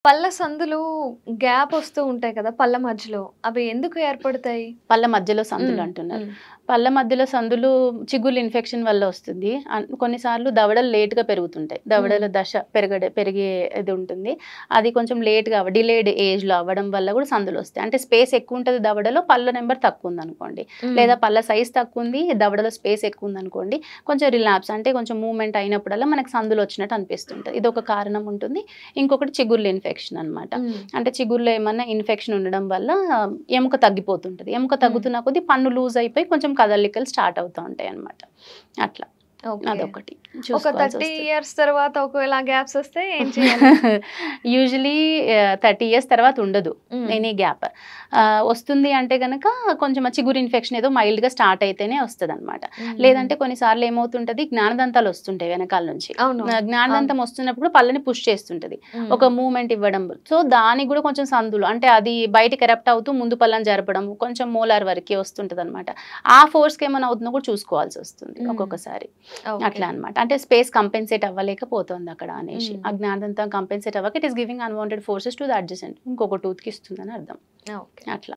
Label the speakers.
Speaker 1: పళ్ళ సందులు గ్యాప్ వస్తూ ఉంటాయి కదా! పళ్ళ మధ్యలో. అవి ఎందుకు ఏర్పడతాయి?
Speaker 2: పళ్ళ మధ్యలో సందులు
Speaker 1: హ్మ్.
Speaker 2: అంటున్నారు.
Speaker 1: హ్మ్.
Speaker 2: పళ్ళ మధ్యలో సందులు చిగుళ్ళు ఇన్ఫెక్షన్ వల్ల వస్తుంది. కొన్నిసార్లు దవడలు లేట్‌గా పెరుగుతుంటాయి.
Speaker 1: హ్మ్.
Speaker 2: దవడల దశ పెరిగే ఇది ఉంటుంది. అది కొంచెం లేట్‌గా డిలేడ్ ఏజ్‌లో అవ్వడం వల్ల కూడా సందులొస్తాయి. అంటే స్పేస్ ఎక్కువుంటది దవడలో, పళ్ళ నెంబర్ తక్కువుందనుకోండి.
Speaker 1: హ్మ్.
Speaker 2: లేదా పళ్ళ సైజ్ తక్కువుంది, దవడలో స్పేస్ ఎక్కువుందనుకోండి, కొంచెం రిలాప్స్ అంటే కొంచెం మూవ్‌మెంట్ అయినప్పుడల్లా మనకు సందులొచ్చినట్టు అనిపిస్తుంటది. ఇదొక కారణం ఉంటుంది. ఇంకొకటి చిగుళ్ళ ఇన్ఫెక్షన్ అన్నమాట.
Speaker 1: హ్మ్.
Speaker 2: అంటే చిగుర్లో ఏమన్నా ఇన్ఫెక్షన్ ఉండడం వల్ల ఎముక తగ్గిపోతుంటది. ఎముక
Speaker 1: హ్మ్.
Speaker 2: తగ్గుతున్న కొద్దీ పన్ను లూజ్ అయిపోయి కొంచెం కదలికలు స్టార్ట్ అవుతా ఉంటాయన్నమాట. అట్లా.
Speaker 1: ఓకే.
Speaker 2: అదొకటి
Speaker 1: ఒక 30
Speaker 2: చూసుకోవాల్సొస్తది.
Speaker 1: ఇయర్స్ తర్వాత ఒకవేళ గ్యాప్స్ వస్తే ఏం చేయాలి?
Speaker 2: యూజువల్లీ 30 ఇయర్స్ తర్వాత ఉండదు
Speaker 1: హ్మ్.
Speaker 2: Any gap. వస్తుంది అంటే గనక కొంచెం ఆ చిగురు ఇన్ఫెక్షన్ ఏదో మైల్డ్‌గా స్టార్ట్ అయితేనే వస్తదనమాట.
Speaker 1: హుహుహు.
Speaker 2: లేదంటే కొన్నిసార్లు ఏమవుతుంటది జ్ఞానదంతాలు వస్తుంటాయి వెనకాల నుంచి.
Speaker 1: అవునవును. అవును.
Speaker 2: జ్ఞానదంతం వస్తున్నప్పుడు పళ్ళని పుష్ చేస్తుంటది.
Speaker 1: హ్మ్.
Speaker 2: ఒక మూవ్‌మెంట్ ఇవ్వడం. సో, దానికి గూడా కొంచెం సందులు అంటే అది బయటికి ఎరప్ట్ అవుతూ ముందు పళ్ళని జరపడం, కొంచెం మోలార్ వరకే వస్తుంటదనమాట. ఆ ఫోర్స్‌కి ఏమైనా అవుతుందో కూడా చూసుకోవాల్సొస్తుంది
Speaker 1: హ్మ్.
Speaker 2: ఒక్కొక్కసారి.
Speaker 1: ఓకే.
Speaker 2: అట్లా అన్నమాట. అంటే స్పేస్ కంపెన్సేట్ అవ్వలేకపోతోంది అక్కడ అనేసి.
Speaker 1: హ్మ్.
Speaker 2: ఆ జ్ఞానదంతం కంపెన్సేట్ అవ్వక it is giving unwanted forces to the adjacent. ఇంకొక టూత్‌కి ఇస్తుందని అర్థం.
Speaker 1: ఓకే.
Speaker 2: అట్లా.